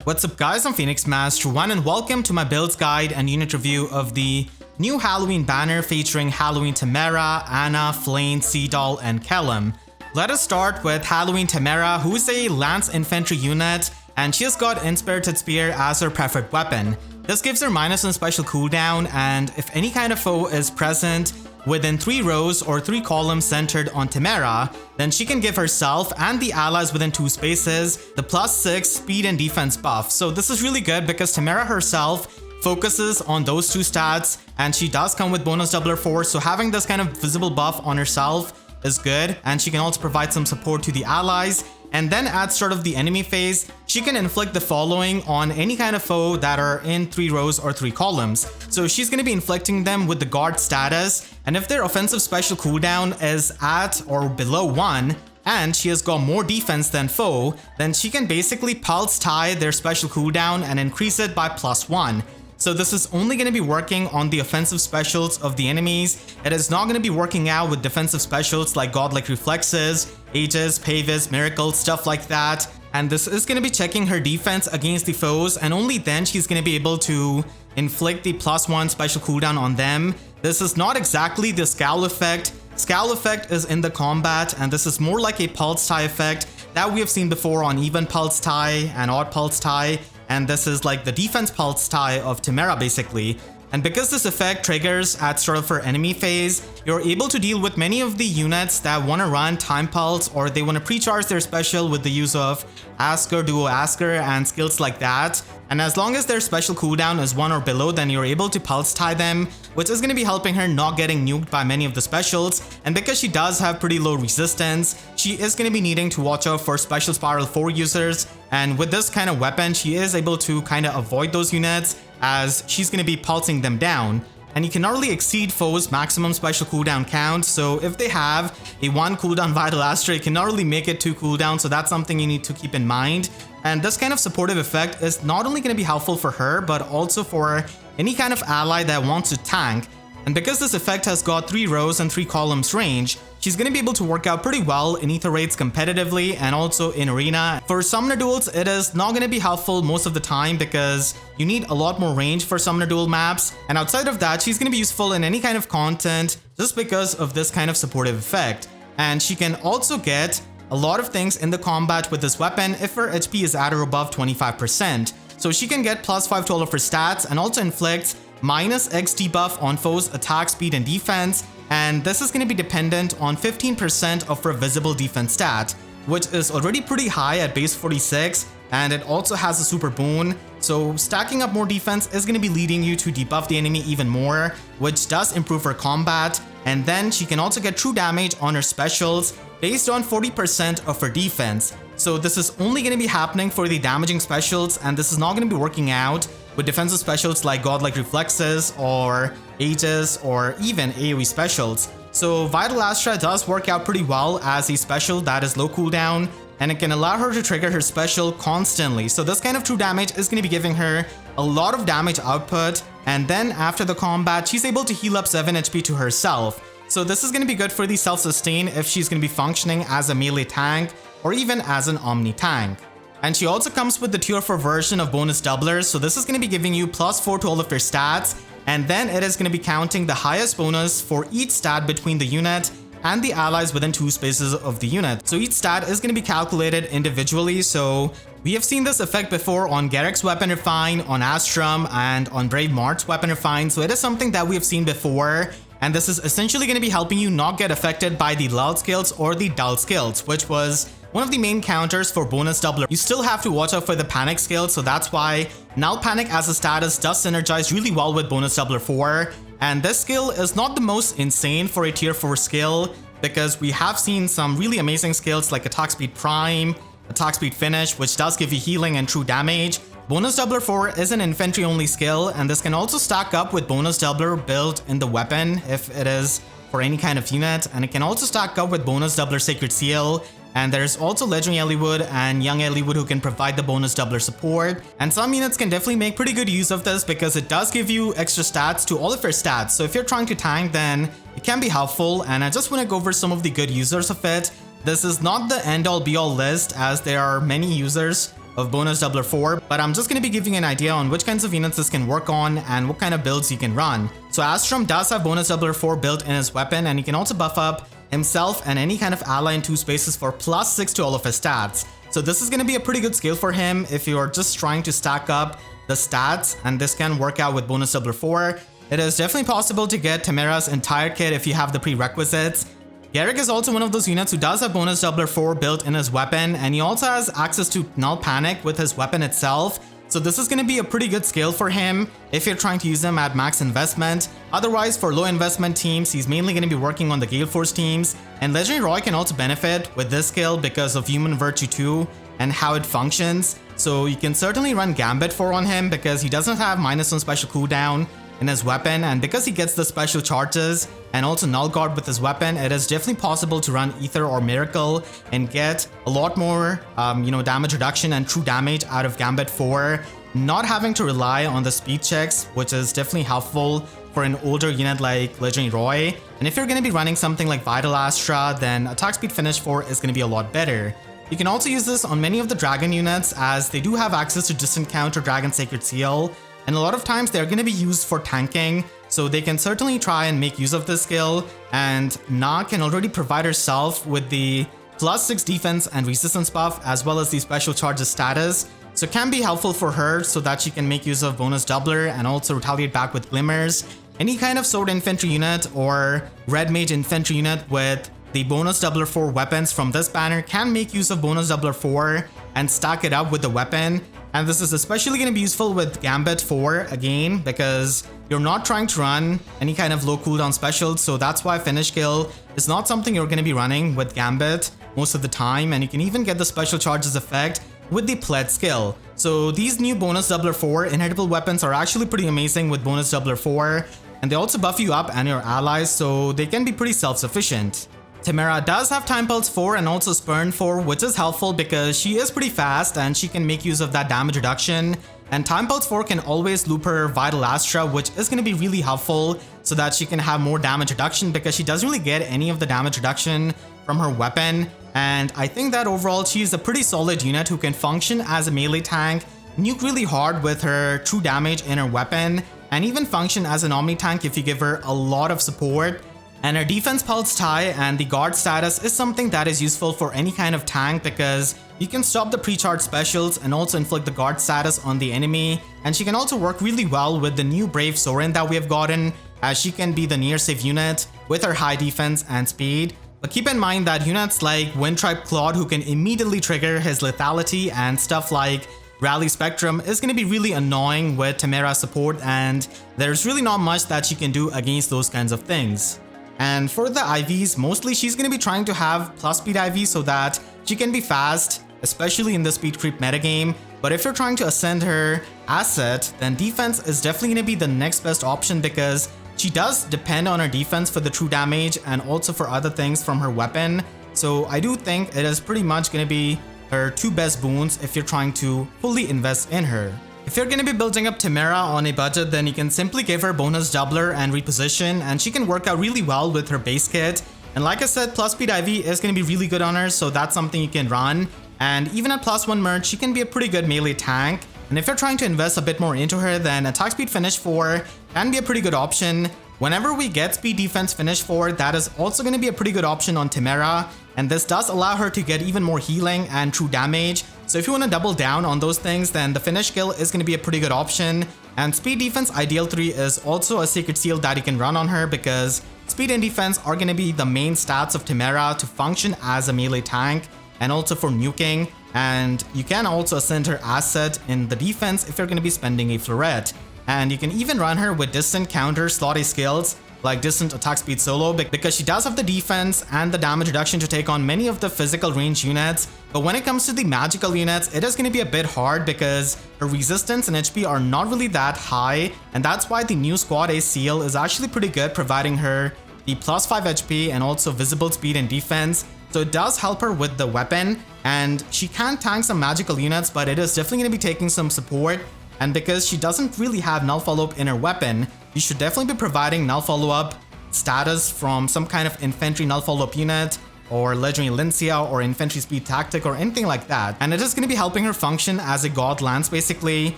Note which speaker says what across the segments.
Speaker 1: What's up guys, I'm Phoenix Master 1 and welcome to my builds guide and unit review of the new Halloween banner featuring Halloween Timerra, Ana, Flayn, Seadall, and Kellam. Let us start with Halloween Timerra, who is a lance infantry unit, and she has got Inspirited Spear as her preferred weapon. This gives her -1 special cooldown, and if any kind of foe is present within 3 rows or 3 columns centered on Timerra, then she can give herself and the allies within 2 spaces the +6 speed and defense buff. So this is really good because Timerra herself focuses on those 2 stats, and she does come with bonus doubler 4, so having this kind of visible buff on herself is good, and she can also provide some support to the allies. And then at start of the enemy phase, she can inflict the following on any kind of foe that are in 3 rows or 3 columns. So she's going to be inflicting them with the guard status, and if their offensive special cooldown is at or below 1, and she has got more defense than foe, then she can basically pulse tie their special cooldown and increase it by +1. So this is only going to be working on the offensive specials of the enemies. It is not going to be working out with defensive specials like godlike reflexes, ages, pavis, miracles, stuff like that. And this is going to be checking her defense against the foes, and only then she's going to be able to inflict the +1 special cooldown on them. This is not exactly the scowl effect. Scowl effect is in the combat, and this is more like a pulse tie effect that we have seen before on even pulse tie and odd pulse tie. And this is like the defense pulse tie of Timerra basically. And because this effect triggers at start of her enemy phase, you're able to deal with many of the units that want to run time pulse, or they want to pre-charge their special with the use of Asker, Duo Asker, and skills like that. And as long as their special cooldown is 1 or below, then you're able to pulse tie them, which is going to be helping her not getting nuked by many of the specials. And because she does have pretty low resistance, she is going to be needing to watch out for special spiral 4 users. And with this kind of weapon, she is able to kind of avoid those units, as she's going to be pulsing them down. And you can not really exceed foes' maximum special cooldown count, so if they have a 1 cooldown Vital Astra, you cannot really make it 2 cooldown, so that's something you need to keep in mind. And this kind of supportive effect is not only going to be helpful for her, but also for any kind of ally that wants to tank. And because this effect has got 3 rows and 3 columns range, she's going to be able to work out pretty well in ether raids competitively and also in arena. For summoner duels, it is not going to be helpful most of the time because you need a lot more range for summoner duel maps. And outside of that, she's going to be useful in any kind of content just because of this kind of supportive effect. And she can also get a lot of things in the combat with this weapon if her HP is at or above 25%. So she can get +5 to all of her stats and also inflicts -X debuff on foes' attack speed and defense, and this is going to be dependent on 15% of her visible defense stat, which is already pretty high at base 46, and it also has a super boon. So stacking up more defense is going to be leading you to debuff the enemy even more, which does improve her combat. And then she can also get true damage on her specials based on 40% of her defense. So this is only going to be happening for the damaging specials, and this is not going to be working out with defensive specials like godlike reflexes or ages or even AoE specials. So Vital Astra does work out pretty well as a special that is low cooldown, and it can allow her to trigger her special constantly. So this kind of true damage is going to be giving her a lot of damage output, and then after the combat she's able to heal up 7 HP to herself. So this is going to be good for the self-sustain if she's going to be functioning as a melee tank or even as an omni tank. And she also comes with the tier 4 version of bonus doublers, so this is going to be giving you +4 to all of their stats, and then it is going to be counting the highest bonus for each stat between the unit and the allies within 2 spaces of the unit. So each stat is going to be calculated individually, so we have seen this effect before on Garreg's Weapon Refine, on Astrum, and on Brave Mart's Weapon Refine, so it is something that we have seen before. And this is essentially going to be helping you not get affected by the lull skills or the dull skills, which was one of the main counters for bonus doubler. You still have to watch out for the panic skill, so that's why Null Panic as a status does synergize really well with bonus doubler 4. And this skill is not the most insane for a tier 4 skill, because we have seen some really amazing skills like Attack Speed Prime, Attack Speed Finish, which does give you healing and true damage. Bonus doubler 4 is an infantry only skill, and this can also stack up with bonus doubler built in the weapon if it is for any kind of unit, and it can also stack up with bonus doubler Sacred Seal. And there's also Legendary Eliwood and Young Eliwood who can provide the bonus doubler support. And some units can definitely make pretty good use of this because it does give you extra stats to all of your stats. So if you're trying to tank, then it can be helpful, and I just want to go over some of the good users of it. This is not the end all be all list, as there are many users of bonus doubler 4, but I'm just going to be giving you an idea on which kinds of units this can work on and what kind of builds you can run. So Astrum does have bonus doubler 4 built in his weapon, and he can also buff up himself and any kind of ally in 2 spaces for +6 to all of his stats. So this is going to be a pretty good skill for him if you're just trying to stack up the stats, and this can work out with bonus doubler 4. It is definitely possible to get Timerra's entire kit if you have the prerequisites. Garreg is also one of those units who does have bonus doubler 4 built in his weapon, and he also has access to Null Panic with his weapon itself. So this is going to be a pretty good skill for him if you're trying to use him at max investment. Otherwise, for low investment teams, he's mainly going to be working on the Gale Force teams. And Legendary Roy can also benefit with this skill because of Human Virtue 2 and how it functions. So you can certainly run Gambit 4 on him because he doesn't have -1 special cooldown in his weapon, and because he gets the special charges and also Null Guard with his weapon, it is definitely possible to run Ether or Miracle and get a lot more damage reduction and true damage out of Gambit 4, not having to rely on the speed checks, which is definitely helpful for an older unit like Legendary Roy. And if you're going to be running something like Vital Astra, then attack speed finish 4 is going to be a lot better. You can also use this on many of the Dragon units, as they do have access to Distant Count or Dragon Sacred Seal, and a lot of times they're going to be used for tanking, so they can certainly try and make use of this skill. And Na can already provide herself with the +6 defense and resistance buff, as well as the special charges status, so it can be helpful for her so that she can make use of bonus doubler and also retaliate back with glimmers. Any kind of sword infantry unit or red mage infantry unit with the bonus doubler 4 weapons from this banner can make use of bonus doubler 4 and stack it up with the weapon. And this is especially going to be useful with Gambit 4 again, because you're not trying to run any kind of low cooldown specials, so that's why Finish Kill is not something you're going to be running with Gambit most of the time, and you can even get the special charges effect with the Pledge skill. So these new bonus doubler 4 inheritable weapons are actually pretty amazing with bonus doubler 4, and they also buff you up and your allies, so they can be pretty self-sufficient. Timerra does have Time Pulse 4 and also Spurn 4, which is helpful because she is pretty fast and she can make use of that damage reduction. And Time Pulse 4 can always loop her Vital Astra, which is going to be really helpful so that she can have more damage reduction, because she doesn't really get any of the damage reduction from her weapon. And I think that overall she's a pretty solid unit who can function as a melee tank, nuke really hard with her true damage in her weapon, and even function as an Omni tank if you give her a lot of support. And her defense pulse tie and the guard status is something that is useful for any kind of tank, because you can stop the pre-charge specials and also inflict the guard status on the enemy. And she can also work really well with the new Brave Sorin that we have gotten, as she can be the near safe unit with her high defense and speed. But keep in mind that units like Windtribe Claude, who can immediately trigger his lethality, and stuff like Rally Spectrum is going to be really annoying with Timerra's support, and there's really not much that she can do against those kinds of things. And for the IVs, mostly she's going to be trying to have plus speed IV so that she can be fast, especially in the speed creep metagame. But if you're trying to ascend her asset, then defense is definitely going to be the next best option, because she does depend on her defense for the true damage and also for other things from her weapon. So I do think it is pretty much going to be her 2 best boons if you're trying to fully invest in her. If you're going to be building up Timerra on a budget, then you can simply give her bonus doubler and reposition, and she can work out really well with her base kit. And like I said, plus speed IV is going to be really good on her, so that's something you can run. And even at +1 merge, she can be a pretty good melee tank. And if you're trying to invest a bit more into her, then attack speed finish 4 can be a pretty good option. Whenever we get speed defense finish 4, that is also going to be a pretty good option on Timerra. And this does allow her to get even more healing and true damage. So if you want to double down on those things, then the finish skill is going to be a pretty good option. And speed defense ideal 3 is also a sacred seal that you can run on her, because speed and defense are going to be the main stats of Timerra to function as a melee tank and also for nuking. And you can also ascend her asset in the defense if you're going to be spending a Floret. And you can even run her with distant counter slotty skills like distant attack speed solo, because she does have the defense and the damage reduction to take on many of the physical range units. But when it comes to the magical units, it is going to be a bit hard because her resistance and HP are not really that high, and that's why the new Squad A seal is actually pretty good, providing her the +5 HP and also visible speed and defense. So it does help her with the weapon, and she can tank some magical units, but it is definitely going to be taking some support. And because she doesn't really have null follow-up in her weapon, you should definitely be providing null follow-up status from some kind of infantry null follow-up unit, or Legendary Lincia or Infantry Speed Tactic or anything like that. And it is going to be helping her function as a god lance basically.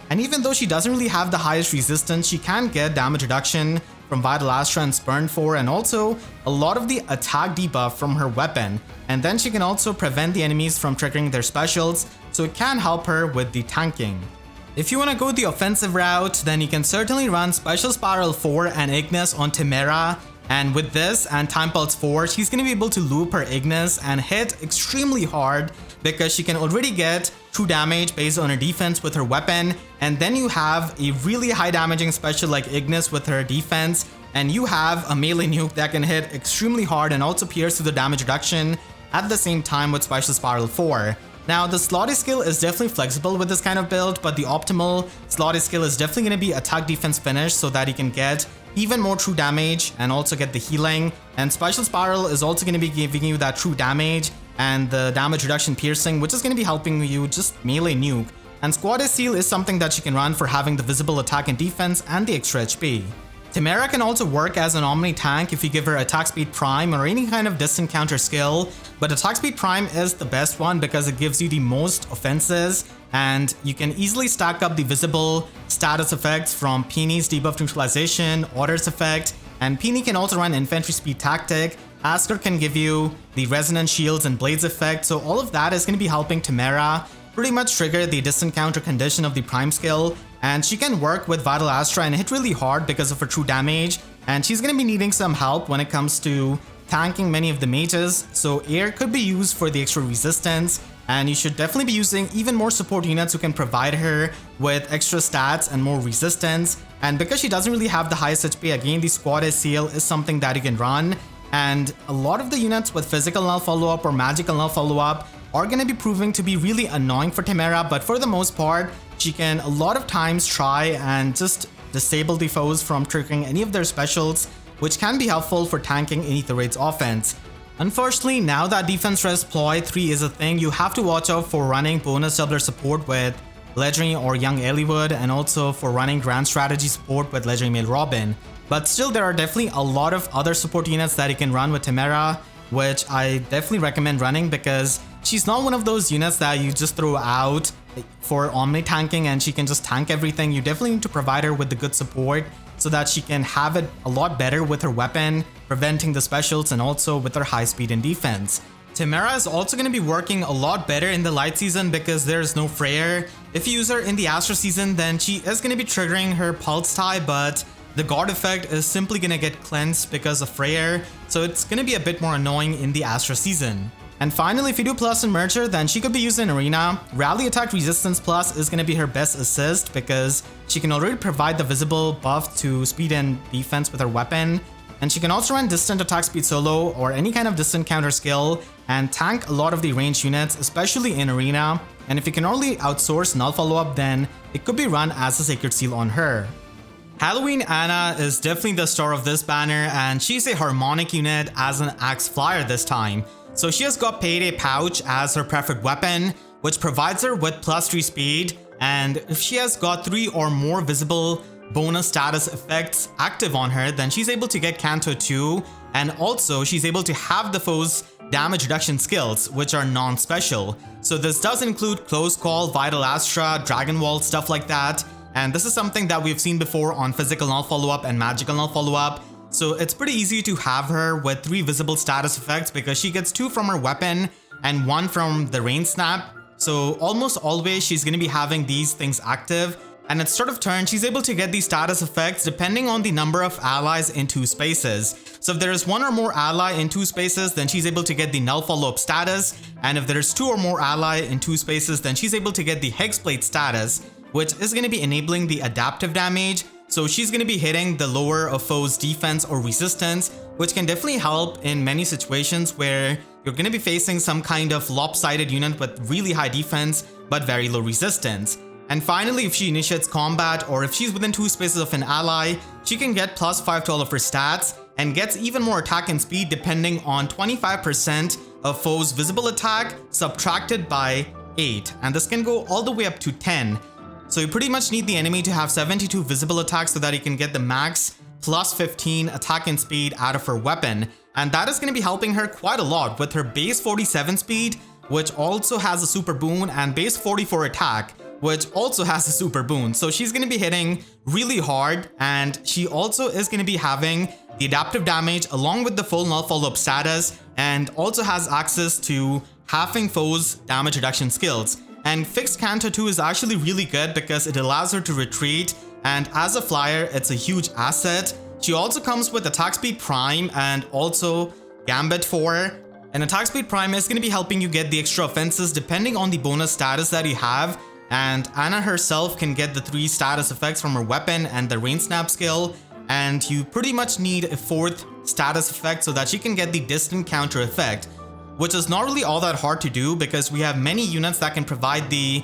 Speaker 1: And even though she doesn't really have the highest resistance, she can get damage reduction from Vital Astra and Spurn 4, and also a lot of the attack debuff from her weapon. And then she can also prevent the enemies from triggering their specials, so it can help her with the tanking. If you want to go the offensive route, then you can certainly run Special Spiral 4 and Ignis on Timerra. And with this and Time Pulse 4, she's going to be able to loop her Ignis and hit extremely hard because she can already get true damage based on her defense with her weapon. And then you have a really high damaging special like Ignis with her defense. And you have a melee nuke that can hit extremely hard and also pierce through the damage reduction at the same time with Special Spiral 4. Now, the slotty skill is definitely flexible with this kind of build, but the optimal slotty skill is definitely going to be attack defense finish so that you can get even more true damage and also get the healing. And Special Spiral is also going to be giving you that true damage and the damage reduction piercing, which is going to be helping you just melee nuke. And Squad Seal is something that you can run for having the visible attack and defense and the extra HP. Timerra can also work as an Omni tank if you give her Attack Speed Prime or any kind of distant counter skill, but Attack Speed Prime is the best one because it gives you the most offenses and you can easily stack up the visible status effects from Peeny's debuff neutralization, Order's effect, and Peeny can also run Infantry Speed Tactic. Asker can give you the Resonance Shields and Blades effect, so all of that is going to be helping Timerra pretty much trigger the distant counter condition of the Prime skill. And she can work with Vital Astra and hit really hard because of her true damage. And she's going to be needing some help when it comes to tanking many of the mages. So air could be used for the extra resistance. And you should definitely be using even more support units who can provide her with extra stats and more resistance. And because she doesn't really have the highest HP, again, the Squad Seal is something that you can run. And a lot of the units with physical null follow-up or magical null follow-up are going to be proving to be really annoying for Timerra, but for the most part, she can a lot of times try and just disable the foes from triggering any of their specials, which can be helpful for tanking any the raid's offense. Unfortunately, now that Defense Res Ploy 3 is a thing, you have to watch out for running bonus doubler support with Legendary or Young Eliwood, and also for running Grand Strategy support with Legendary Male Robin. But still, there are definitely a lot of other support units that you can run with Timerra, which I definitely recommend running because she's not one of those units that you just throw out for Omni tanking and she can just tank everything. You definitely need to provide her with the good support so that she can have it a lot better with her weapon, preventing the specials, and also with her high speed and defense. Timerra is also going to be working a lot better in the light season because there's no Freyr. If you use her in the Astra season, then she is going to be triggering her pulse tie, but the guard effect is simply going to get cleansed because of Freyr, so it's going to be a bit more annoying in the Astra season. And finally, if you do Plus and Merger, then she could be used in Arena. Rally Attack Resistance Plus is going to be her best assist because she can already provide the visible buff to speed and defense with her weapon. And she can also run Distant Attack Speed Solo or any kind of distant counter skill and tank a lot of the ranged units, especially in Arena. And if you can only outsource Null Follow-Up, then it could be run as a Sacred Seal on her. Halloween Anna is definitely the star of this banner, and she's a Harmonic unit as an Axe Flyer this time. So she has got Payday Pouch as her preferred weapon, which provides her with +3 speed, and if she has got 3 or more visible bonus status effects active on her, then she's able to get Canto 2, and also she's able to have the foe's damage reduction skills, which are non-special. So this does include Close Call, Vital Astra, Dragon Wall, stuff like that, and this is something that we've seen before on Physical Null Follow-Up and Magical Null Follow-Up. So it's pretty easy to have her with 3 visible status effects because she gets 2 from her weapon and 1 from the Rain Snap. So almost always she's going to be having these things active, and at start of turn she's able to get these status effects depending on the number of allies in 2 spaces. So if there is 1 or more ally in 2 spaces, then she's able to get the Null Follow-Up status, and if there's 2 or more ally in 2 spaces, then she's able to get the Hexblade status, which is going to be enabling the adaptive damage. So she's going to be hitting the lower of foes' defense or resistance, which can definitely help in many situations where you're going to be facing some kind of lopsided unit with really high defense but very low resistance. And finally, if she initiates combat or if she's within 2 spaces of an ally, she can get +5 to all of her stats and gets even more attack and speed depending on 25% of foes' visible attack subtracted by 8, and this can go all the way up to 10. So you pretty much need the enemy to have 72 visible attacks so that you can get the max +15 attack and speed out of her weapon. and that is going to be helping her quite a lot with her base 47 speed, which also has a super boon, and base 44 attack, which also has a super boon. So she's going to be hitting really hard, and she also is going to be having the adaptive damage along with the full null follow-up status, and also has access to halving foes damage reduction skills. And fixed Canto 2 is actually really good because it allows her to retreat, and as a flyer it's a huge asset. She also comes with attack speed prime and also Gambit 4. And attack speed prime is going to be helping you get the extra offenses depending on the bonus status that you have. And Ana herself can get the 3 status effects from her weapon and the rain snap skill. And you pretty much need a 4th status effect so that she can get the distant counter effect, which is not really all that hard to do because we have many units that can provide the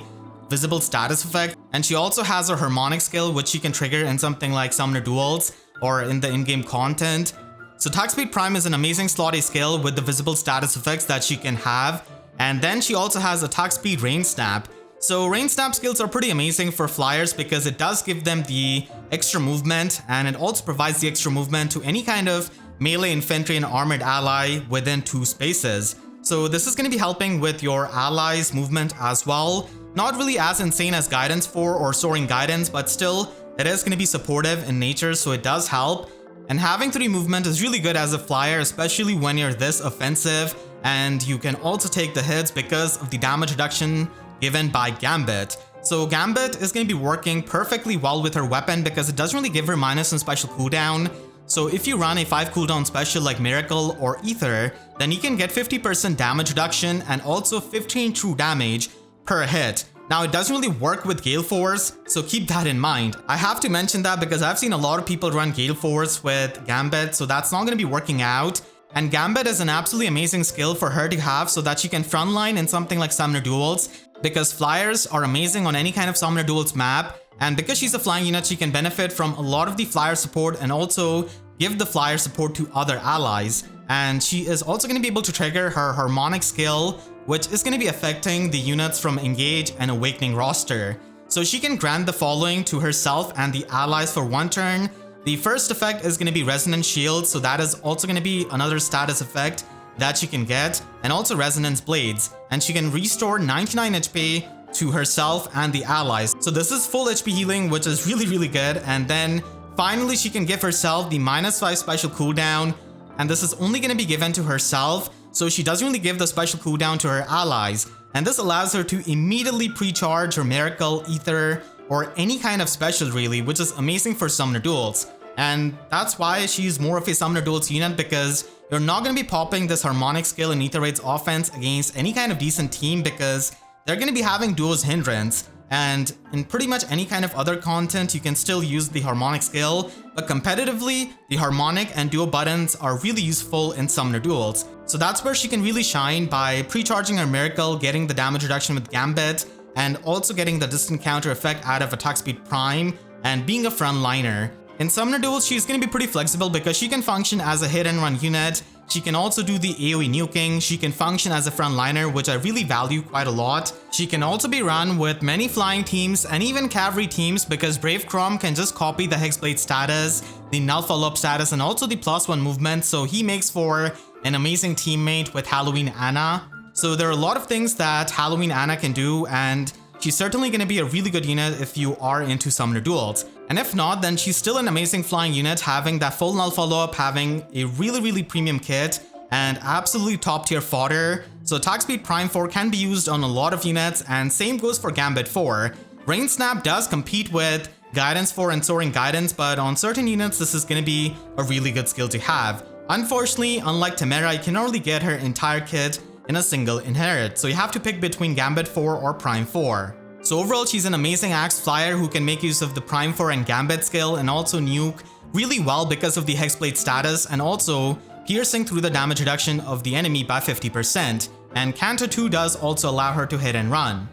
Speaker 1: visible status effect. And she also has her harmonic skill, which she can trigger in something like Summoner Duels or in the in-game content. So attack speed prime is an amazing slot A skill with the visible status effects that she can have. And then she also has attack speed rain snap. So rain snap skills are pretty amazing for flyers because it does give them the extra movement, and it also provides the extra movement to any kind of melee infantry and armored ally within 2 spaces. So this is going to be helping with your allies movement as well. Not really as insane as Guidance 4 or Soaring Guidance, but still it is going to be supportive in nature, so it does help. And having 3 movement is really good as a flyer, especially when you're this offensive, and you can also take the hits because of the damage reduction given by Gambit. So Gambit is going to be working perfectly well with her weapon because it doesn't really give her minus in special cooldown. So if you run a 5 cooldown special like Miracle or Ether, then you can get 50% damage reduction and also 15 true damage per hit. Now it doesn't really work with Gale Force, so keep that in mind. I have to mention that because I've seen a lot of people run Gale Force with Gambit, so that's not going to be working out. And Gambit is an absolutely amazing skill for her to have so that she can frontline in something like Summoner Duels, because flyers are amazing on any kind of Summoner Duels map. And because she's a flying unit, she can benefit from a lot of the flyer support and also give the flyer support to other allies. And she is also going to be able to trigger her harmonic skill, which is going to be affecting the units from Engage and Awakening roster. So she can grant the following to herself and the allies for 1 turn. The first effect is going to be Resonance Shield, so that is also going to be another status effect that she can get, and also Resonance Blades. And she can restore 99 HP to herself and the allies. So this is full HP healing, which is really good. And then finally she can give herself the -5 special cooldown, and this is only going to be given to herself, so she doesn't really give the special cooldown to her allies. And this allows her to immediately pre-charge her Miracle, Ether, or any kind of special really, which is amazing for Summoner Duels. And that's why she's more of a Summoner Duels unit, because you're not going to be popping this harmonic skill in Ether Raid's offense against any kind of decent team, because they're going to be having Duo's hindrance. And in pretty much any kind of other content, you can still use the harmonic skill, but competitively, the harmonic and Duo buttons are really useful in Summoner Duels. So that's where she can really shine, by pre-charging her Miracle, getting the damage reduction with Gambit, and also getting the distant counter effect out of attack speed prime, and being a frontliner. In Summoner Duels, she's going to be pretty flexible because she can function as a hit and run unit. She can also do the AoE nuking. She can function as a frontliner, which I really value quite a lot. She can also be run with many flying teams and even cavalry teams, because Brave Crom can just copy the Hexblade status, the null follow-up status, and also the +1 movement, so he makes for an amazing teammate with Halloween Ana. So there are a lot of things that Halloween Ana can do, and she's certainly going to be a really good unit if you are into Summoner Duels. And if not, then she's still an amazing flying unit, having that full null follow-up, having a really premium kit, and absolutely top tier fodder. So attack speed prime 4 can be used on a lot of units, and same goes for Gambit 4. Rain Snap does compete with Guidance 4 and Soaring Guidance, but on certain units this is going to be a really good skill to have. Unfortunately, unlike Timerra, you cannot really get her entire kit in a single inherit, so you have to pick between Gambit 4 or Prime 4. So overall, she's an amazing axe flyer who can make use of the Prime 4 and Gambit skill, and also nuke really well because of the Hexblade status, and also piercing through the damage reduction of the enemy by 50%. And Canto 2 does also allow her to hit and run.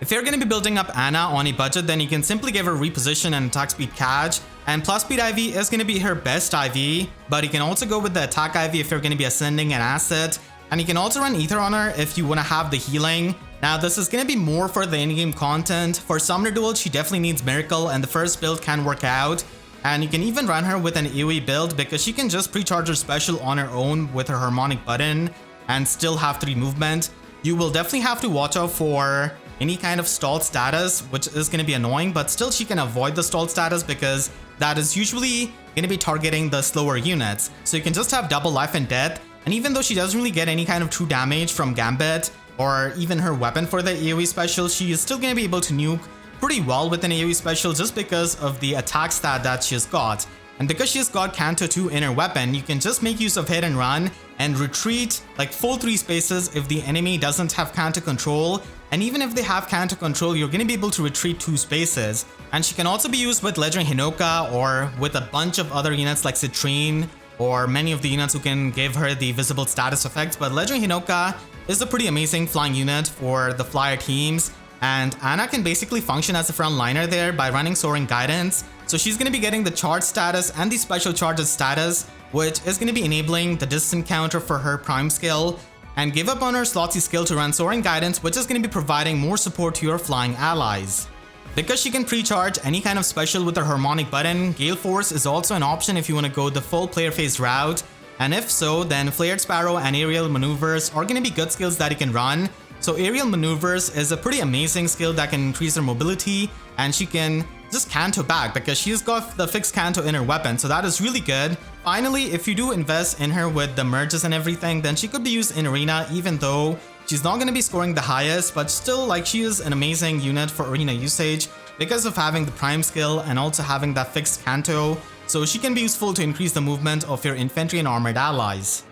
Speaker 1: If you're going to be building up Ana on a budget, then you can simply give her reposition and attack speed catch, and plus speed IV is going to be her best IV, but you can also go with the attack IV if you're going to be ascending an asset, and you can also run Ether on her if you want to have the healing. Now this is going to be more for the in-game content. For Summoner Duels, she definitely needs Miracle, and the first build can work out. And you can even run her with an AoE build because she can just pre-charge her special on her own with her harmonic button and still have 3 movement. You will definitely have to watch out for any kind of stalled status, which is going to be annoying, but still she can avoid the stalled status because that is usually going to be targeting the slower units. So you can just have double life and death, and even though she doesn't really get any kind of true damage from Gambit or even her weapon for the AoE special, she is still going to be able to nuke pretty well with an AoE special just because of the attack stat that she's got. And because she's got Canto 2 in her weapon, you can just make use of hit and run and retreat like full 3 spaces if the enemy doesn't have Canto control. And even if they have Canto control, you're going to be able to retreat 2 spaces. And she can also be used with Legendary Hinoka or with a bunch of other units like Citrine or many of the units who can give her the visible status effects. But Legendary Hinoka is a pretty amazing flying unit for the flyer teams. And Ana can basically function as a frontliner there by running Soaring Guidance. So she's going to be getting the charge status and the special charges status, which is going to be enabling the distant counter for her prime skill, and give up on her Slotsy skill to run Soaring Guidance, which is going to be providing more support to your flying allies. Because she can pre-charge any kind of special with her harmonic button, Gale Force is also an option if you want to go the full player phase route. And if so, then Flared Sparrow and Aerial Maneuvers are going to be good skills that you can run. So Aerial Maneuvers is a pretty amazing skill that can increase her mobility, and she can just Canto back because she's got the fixed Canto in her weapon, so that is really good. Finally, if you do invest in her with the merges and everything, then she could be used in Arena even though she's not going to be scoring the highest, but still like she is an amazing unit for Arena usage because of having the prime skill and also having that fixed Canto, so she can be useful to increase the movement of your infantry and armored allies.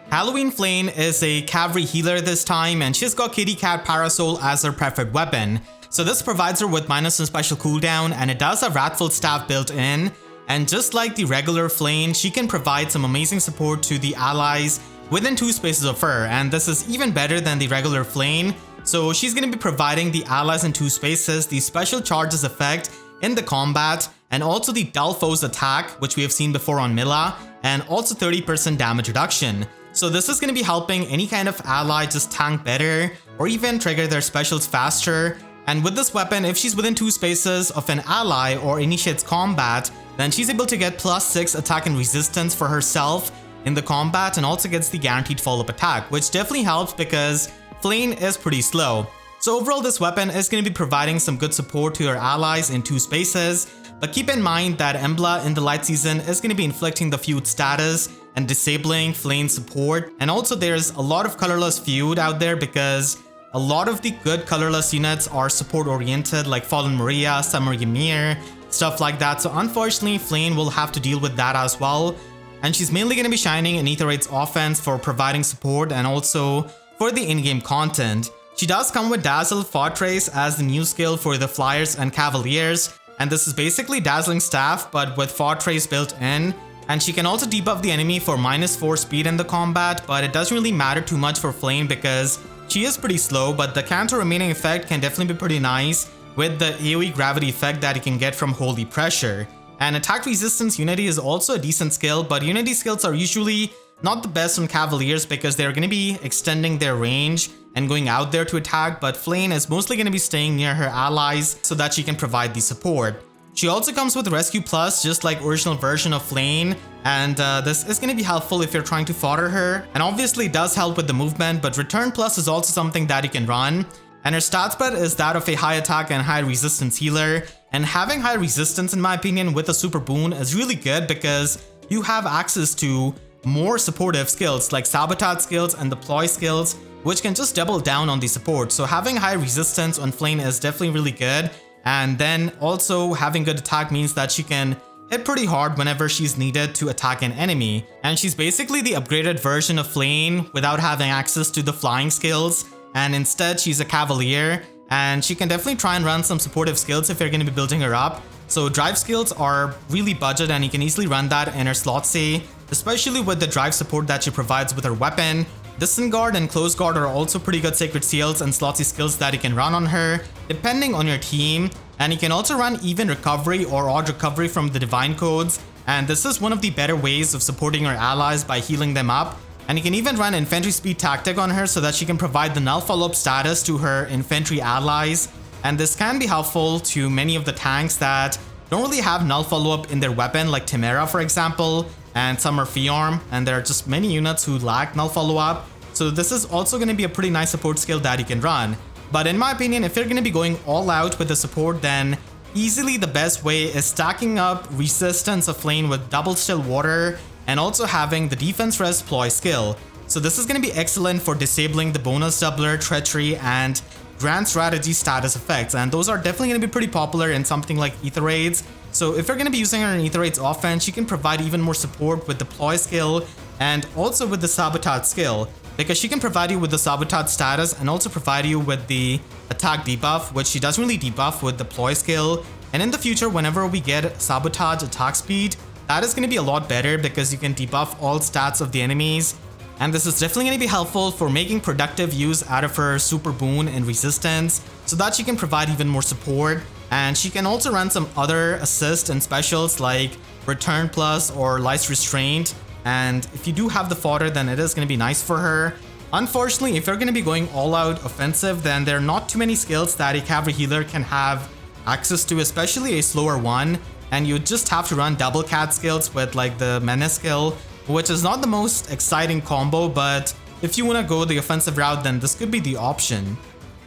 Speaker 1: Halloween Flayn is a cavalry healer this time, and she's got Kitty Cat Parasol as her preferred weapon. So this provides her with -1 special cooldown, and it does have Wrathful Staff built in. And just like the regular Flayn, she can provide some amazing support to the allies within 2 spaces of her, and this is even better than the regular Flayn. So she's going to be providing the allies in 2 spaces the special charges effect in the combat, and also the Dull Foes attack, which we have seen before on Milla, and also 30% damage reduction. So this is going to be helping any kind of ally just tank better or even trigger their specials faster. And with this weapon, if she's within 2 spaces of an ally or initiates combat, then she's able to get +6 attack and resistance for herself in the combat, and also gets the guaranteed follow-up attack, which definitely helps because Flayn is pretty slow. So overall, this weapon is going to be providing some good support to your allies in 2 spaces, but keep in mind that Embla in the light season is going to be inflicting the feud status and disabling Flayn's support. And also there's a lot of colorless feud out there because a lot of the good colorless units are support oriented, like Fallen Maria, Summer Ymir, stuff like that. So unfortunately, Flayn will have to deal with that as well. And she's mainly going to be shining in Aetherite's offense for providing support and also for the in-game content. She does come with Dazzle Fortress as the new skill for the Flyers and Cavaliers, and this is basically Dazzling Staff but with Fortress built in. And she can also debuff the enemy for -4 speed in the combat, but it doesn't really matter too much for Flayn because she is pretty slow, but the counter remaining effect can definitely be pretty nice with the AoE gravity effect that you can get from Holy Pressure. And attack resistance Unity is also a decent skill, but Unity skills are usually not the best on Cavaliers because they're going to be extending their range and going out there to attack, but Flayn is mostly going to be staying near her allies so that she can provide the support. She also comes with Rescue Plus, just like original version of Flayn, and this is going to be helpful if you're trying to fodder her, and obviously it does help with the movement, but Return Plus is also something that you can run. And her stat spread is that of a high attack and high resistance healer, and having high resistance in my opinion with a super boon is really good because you have access to more supportive skills like Sabotage skills and Deploy skills, which can just double down on the support. So having high resistance on Flayn is definitely really good. And then also having good attack means that she can hit pretty hard whenever she's needed to attack an enemy. And she's basically the upgraded version of Flayn without having access to the flying skills. And instead she's a Cavalier, and she can definitely try and run some supportive skills if you're going to be building her up. So drive skills are really budget and you can easily run that in her Slotsy, especially with the drive support that she provides with her weapon. Distant Guard and Close Guard are also pretty good Sacred Seals and Slotsy skills that you can run on her, depending on your team. And you can also run Even Recovery or Odd Recovery from the Divine Codes, and this is one of the better ways of supporting your allies by healing them up. And you can even run Infantry Speed Tactic on her so that she can provide the null follow-up status to her infantry allies. And this can be helpful to many of the tanks that don't really have null follow-up in their weapon, like Timerra for example, and some are Fiarm, and there are just many units who lack null follow-up. So this is also going to be a pretty nice support skill that you can run. But in my opinion, if you're going to be going all out with the support, then easily the best way is stacking up resistance of Flayn with double still water and also having the defense res ploy skill. So this is going to be excellent for disabling the bonus doubler, treachery, and grand strategy status effects, and those are definitely going to be pretty popular in something like Ether Raids. So if you're going to be using her in Ether Raids offense, she can provide even more support with the ploy skill and also with the sabotage skill, because she can provide you with the sabotage status and also provide you with the attack debuff, which she doesn't really debuff with the ploy skill. And in the future, whenever we get sabotage attack speed, that is going to be a lot better because you can debuff all stats of the enemies. And this is definitely going to be helpful for making productive use out of her super boon and resistance so that she can provide even more support. And she can also run some other assist and specials like Return Plus or Lice Restraint. And if you do have the fodder, then it is going to be nice for her. Unfortunately, if you're going to be going all out offensive, then there are not too many skills that a cavalry healer can have access to, especially a slower one. And you just have to run double cat skills with like the menace skill, which is not the most exciting combo, but if you want to go the offensive route, then this could be the option.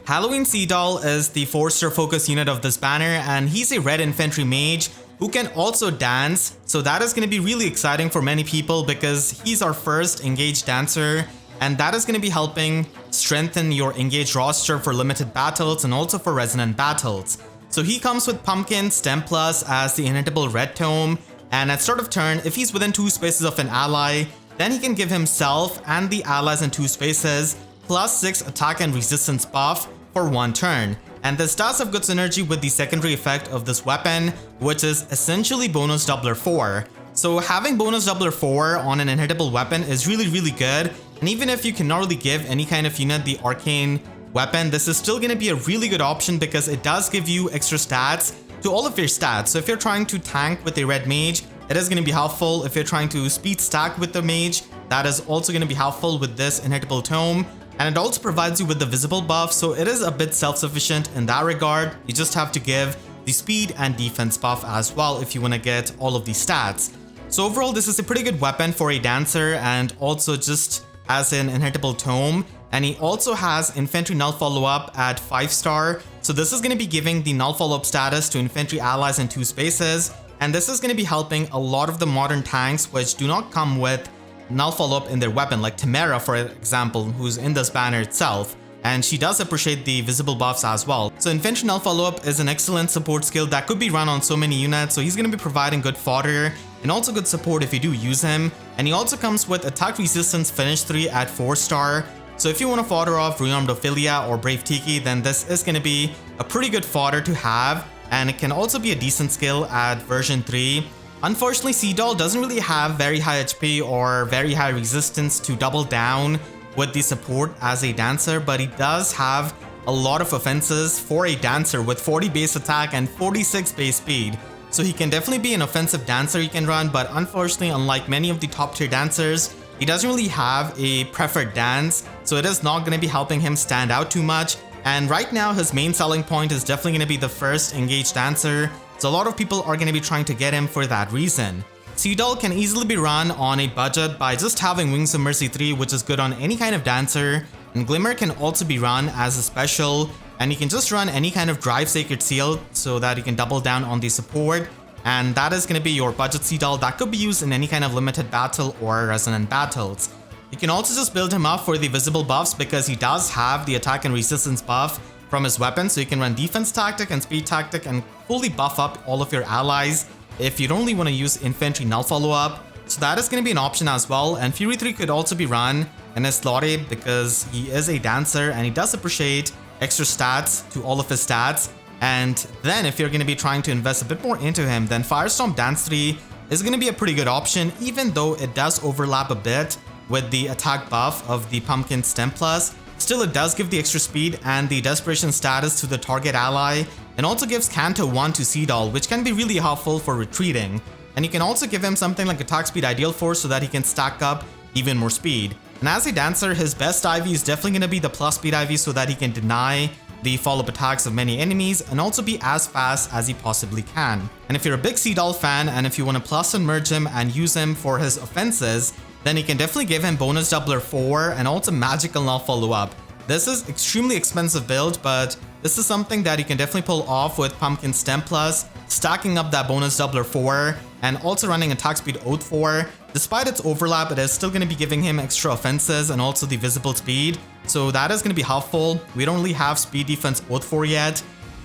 Speaker 1: Halloween Seadall is the 4-star focus unit of this banner, and he's a red infantry mage who can also dance, so that is going to be really exciting for many people because he's our first engaged dancer, and that is going to be helping strengthen your engaged roster for limited battles and also for resonant battles. So he comes with Pumpkin Stem Plus as the inhittable red tome, and at start of turn, if he's within 2 spaces of an ally, then he can give himself and the allies in 2 spaces +6 attack and resistance buff for 1 turn. And this does have good synergy with the secondary effect of this weapon, which is essentially bonus doubler 4. So having bonus doubler 4 on an inhittable weapon is really good, and even if you cannot really give any kind of unit the arcane weapon, this is still going to be a really good option because it does give you extra stats to all of your stats. So if you're trying to tank with a red mage, it is going to be helpful. If you're trying to speed stack with the mage, that is also going to be helpful with this inhittable tome. And it also provides you with the visible buff, so it is a bit self-sufficient in that regard. You just have to give the speed and defense buff as well if you want to get all of these stats. So overall, this is a pretty good weapon for a dancer and also just as an inhittable tome. And he also has infantry null follow-up at 5-star. So this is going to be giving the null follow-up status to infantry allies in 2 spaces. And this is going to be helping a lot of the modern tanks which do not come with null follow-up in their weapon, like Timerra for example, who's in this banner itself. And she does appreciate the visible buffs as well. So infantry null follow-up is an excellent support skill that could be run on so many units. So he's going to be providing good fodder and also good support if you do use him. And he also comes with attack resistance finish 3 at 4-star. So if you want to fodder off Rearmed Ophelia or Brave Tiki, then this is going to be a pretty good fodder to have, and it can also be a decent skill at version 3. Unfortunately, Seadall doesn't really have very high HP or very high resistance to double down with the support as a dancer, but he does have a lot of offenses for a dancer with 40 base attack and 46 base speed. So he can definitely be an offensive dancer you can run, but unfortunately, unlike many of the top tier dancers, he doesn't really have a preferred dance, so it is not going to be helping him stand out too much. And right now, his main selling point is definitely going to be the first engaged dancer, so a lot of people are going to be trying to get him for that reason. Seadall can easily be run on a budget by just having Wings of Mercy 3, which is good on any kind of dancer, and Glimmer can also be run as a special, and you can just run any kind of Drive Sacred Seal so that you can double down on the support. And that is going to be your budget Seadall that could be used in any kind of limited battle or resonant battles. You can also just build him up for the visible buffs because he does have the attack and resistance buff from his weapon, so you can run defense tactic and speed tactic and fully buff up all of your allies if you don't really want to use infantry null follow-up. So that is going to be an option as well. And Fury 3 could also be run in his Lottie because he is a dancer and he does appreciate extra stats to all of his stats. And then if you're going to be trying to invest a bit more into him, then Firestorm Dance 3 is going to be a pretty good option, even though it does overlap a bit with the attack buff of the Pumpkin Stem Plus. Still, it does give the extra speed and the desperation status to the target ally, and also gives Canto 1 to Seadall, which can be really helpful for retreating. And you can also give him something like attack speed ideal force so that he can stack up even more speed. And as a dancer, his best IV is definitely going to be the plus speed IV so that he can deny the follow-up attacks of many enemies and also be as fast as he possibly can. And if you're a big Seadall fan and if you want to plus and merge him and use him for his offenses, then you can definitely give him bonus doubler 4 and also magical null follow-up. This is extremely expensive build, but this is something that you can definitely pull off with Pumpkin Stem Plus, stacking up that bonus doubler 4 and also running attack speed Oath 4. Despite its overlap, it is still going to be giving him extra offenses and also the visible speed, so that is going to be helpful. We don't really have speed defense Oath 4 yet.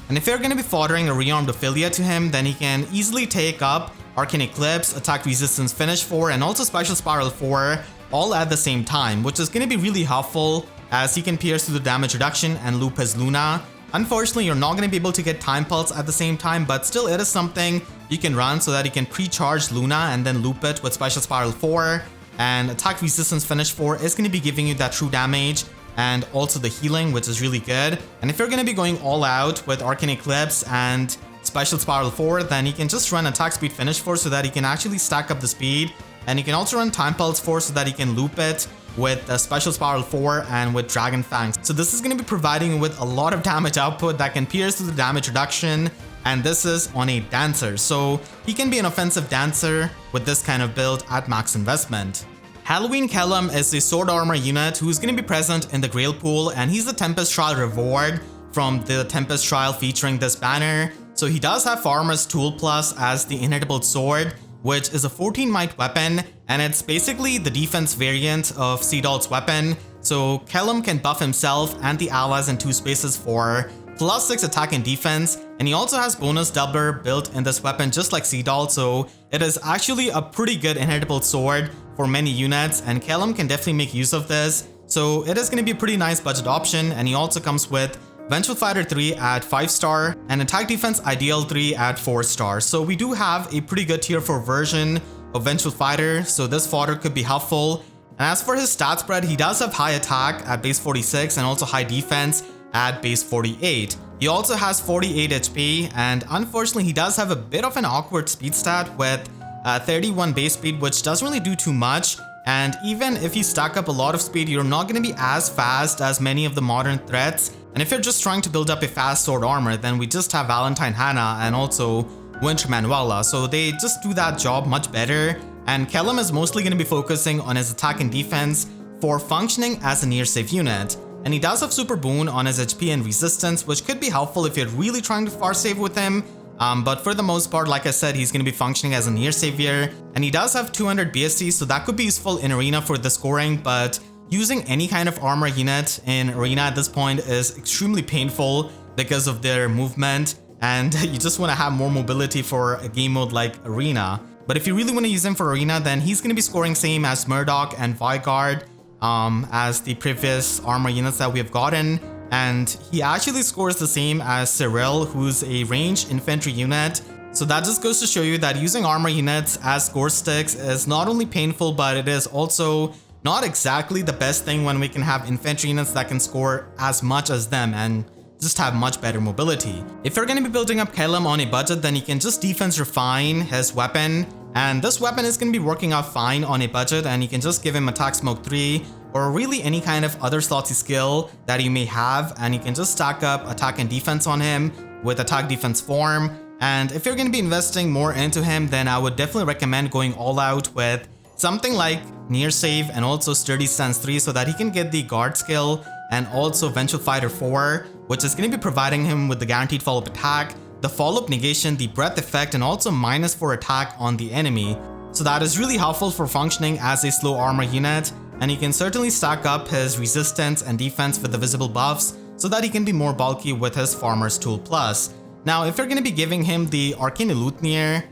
Speaker 1: And if you're going to be foddering a rearmed affiliate to him, then he can easily take up Arcane Eclipse, attack resistance finish 4 and also special spiral 4 all at the same time, which is going to be really helpful as he can pierce through the damage reduction and loop his Luna. Unfortunately, you're not going to be able to get Time Pulse at the same time, but still it is something you can run so that you can pre-charge Luna and then loop it with Special Spiral 4. And Attack Resistance Finish 4 is going to be giving you that true damage and also the healing, which is really good. And if you're going to be going all out with Arcane Eclipse and Special Spiral 4, then you can just run Attack Speed Finish 4 so that you can actually stack up the speed. And you can also run Time Pulse 4 so that you can loop it with a Special Spiral 4 and with Dragon Fangs. So this is going to be providing you with a lot of damage output that can pierce through the damage reduction, and this is on a Dancer, so he can be an offensive Dancer with this kind of build at max investment. Halloween Kellam is a sword armor unit who's going to be present in the Grail pool, and he's the Tempest Trial reward from the Tempest Trial featuring this banner. So he does have Farmer's Tool Plus as the inhittable sword, which is a 14 might weapon, and it's basically the defense variant of Seadall's weapon. So Kellam can buff himself and the allies in 2 spaces for +6 attack and defense, and he also has bonus doubler built in this weapon just like Seadall, so it is actually a pretty good inhittable sword for many units, and Kellam can definitely make use of this. So it is going to be a pretty nice budget option, and he also comes with Vengeful Fighter 3 at 5-star and Attack Defense Ideal 3 at 4-star. So we do have a pretty good tier 4 version of Vengeful Fighter, so this fodder could be helpful. And as for his stat spread, he does have high attack at base 46 and also high defense at base 48. He also has 48 HP, and unfortunately he does have a bit of an awkward speed stat with 31 base speed, which doesn't really do too much. And even if you stack up a lot of speed, you're not going to be as fast as many of the modern threats. And if you're just trying to build up a fast sword armor, then we just have Valentine Hannah and also Winter Manuela, so they just do that job much better. And Kellam is mostly going to be focusing on his attack and defense for functioning as a near save unit. And he does have Super Boon on his HP and resistance, which could be helpful if you're really trying to far save with him. But for the most part, like I said, he's going to be functioning as a near savior. And he does have 200 BSC, so that could be useful in Arena for the scoring, but using any kind of armor unit in Arena at this point is extremely painful because of their movement, and you just want to have more mobility for a game mode like Arena. But if you really want to use him for Arena, then he's going to be scoring same as Murdoch and Vigard as the previous armor units that we have gotten. And he actually scores the same as Cyril, who's a ranged infantry unit. So that just goes to show you that using armor units as score sticks is not only painful, but it is also not exactly the best thing when we can have infantry units that can score as much as them and just have much better mobility. If you're going to be building up Kellam on a budget, then you can just defense refine his weapon, and this weapon is going to be working out fine on a budget, and you can just give him attack smoke 3 or really any kind of other slotsy skill that you may have, and you can just stack up attack and defense on him with attack defense form. And if you're going to be investing more into him, then I would definitely recommend going all out with something like Near Save and also Sturdy Stance 3 so that he can get the guard skill and also Vengeful Fighter 4, which is going to be providing him with the guaranteed follow-up attack, the follow-up negation, the breath effect, and also -4 attack on the enemy. So that is really helpful for functioning as a slow armor unit, and he can certainly stack up his resistance and defense with the visible buffs so that he can be more bulky with his Farmer's Tool Plus. Now, if you're going to be giving him the Arcane Lutnier,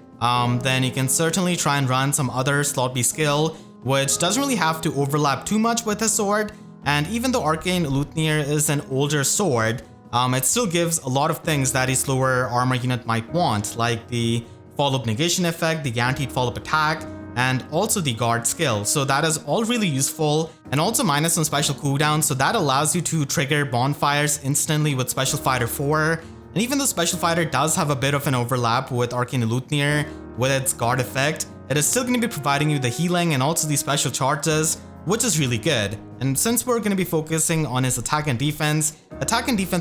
Speaker 1: then you can certainly try and run some other slot B skill, which doesn't really have to overlap too much with his sword. And even though Arcane Lutnier is an older sword, it still gives a lot of things that a slower armor unit might want, like the follow-up negation effect, the guaranteed follow-up attack, and also the guard skill. So that is all really useful, and also minus some special cooldowns, so that allows you to trigger bonfires instantly with Special Fighter 4. And even though Special Fighter does have a bit of an overlap with Arcane Lutnier with its guard effect, it is still going to be providing you the healing and also the special charges, which is really good. And since we're going to be focusing on his attack and defense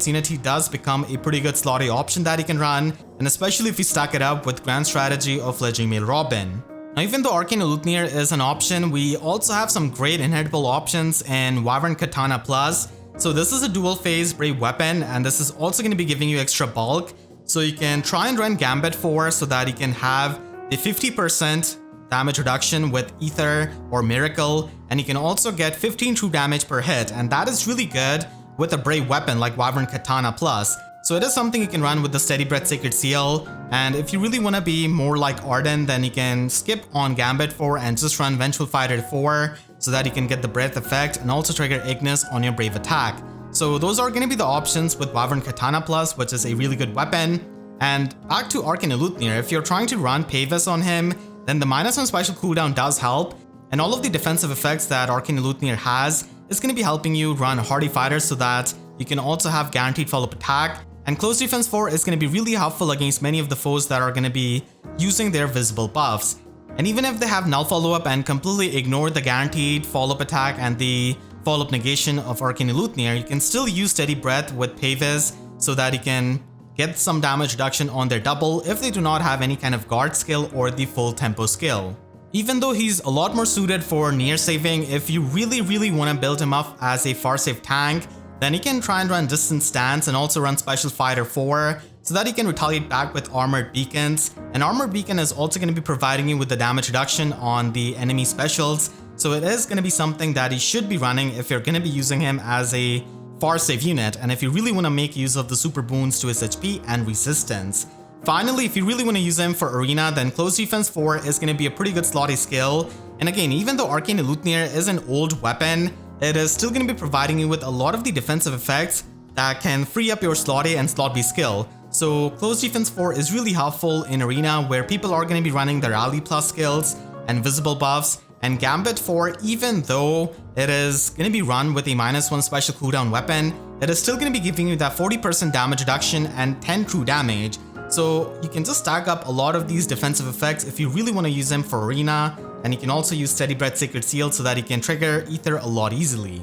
Speaker 1: unity does become a pretty good slotty option that he can run, and especially if you stack it up with grand strategy of Fledgling Male Robin. Now, even though Arcane Elutnir is an option, we also have some great inheritable options in Wyvern Katana Plus. So this is a dual phase brave weapon, and this is also going to be giving you extra bulk. So you can try and run Gambit 4 so that you can have a 50% damage reduction with Ether or Miracle, and you can also get 15 true damage per hit, and that is really good with a brave weapon like Wyvern Katana Plus. So it is something you can run with the Steady Breath Sacred Seal, and if you really want to be more like Arden, then you can skip on Gambit 4 and just run Vengeful Fighter 4 so that you can get the Breath effect and also trigger Ignis on your brave attack. So those are going to be the options with Wyvern Katana Plus, which is a really good weapon. And back to Arcane Elutnir, if you're trying to run Pavis on him, then the -1 special cooldown does help, and all of the defensive effects that Arcane Elutnir has is going to be helping you run Hardy Fighter so that you can also have guaranteed follow-up attack, and Close Defense 4 is going to be really helpful against many of the foes that are going to be using their visible buffs. And even if they have null follow-up and completely ignore the guaranteed follow-up attack and the follow-up negation of Arcane Elutnir, you can still use Steady Breath with Pavis so that you can get some damage reduction on their double if they do not have any kind of guard skill or the full tempo skill. Even though he's a lot more suited for near saving, if you really want to build him up as a far save tank, then you can try and run Distant Stance and also run Special Fighter 4 so that you can retaliate back with Armored Beacons. And Armored Beacon is also going to be providing you with the damage reduction on the enemy specials, so it is going to be something that you should be running if you're going to be using him as a far save unit, and if you really want to make use of the super boons to his HP and resistance. Finally, if you really want to use him for Arena, then Close Defense 4 is going to be a pretty good slotty skill. And again, even though Arcane Elutnir is an old weapon, it is still going to be providing you with a lot of the defensive effects that can free up your slotty and slot B skill. So Close Defense 4 is really helpful in Arena where people are going to be running their Rally Plus skills and visible buffs, and Gambit 4, even though it is going to be run with a -1 special cooldown weapon, it is still going to be giving you that 40% damage reduction and 10 true damage. So you can just stack up a lot of these defensive effects if you really want to use them for Arena, and you can also use Steady Breath Sacred Seal so that you can trigger Ether a lot easily.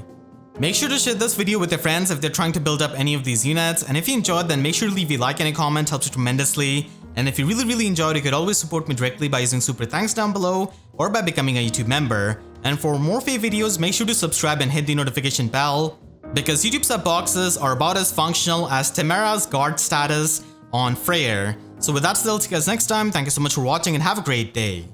Speaker 1: Make sure to share this video with your friends if they're trying to build up any of these units, and if you enjoyed, then make sure to leave a like and a comment, helps you tremendously. And if you really enjoyed, you could always support me directly by using super thanks down below or by becoming a YouTube member. And for more FEH videos, make sure to subscribe and hit the notification bell, because YouTube sub boxes are about as functional as Timerra's guard status on Freyr. So with that said, I'll see you guys next time. Thank you so much for watching and have a great day.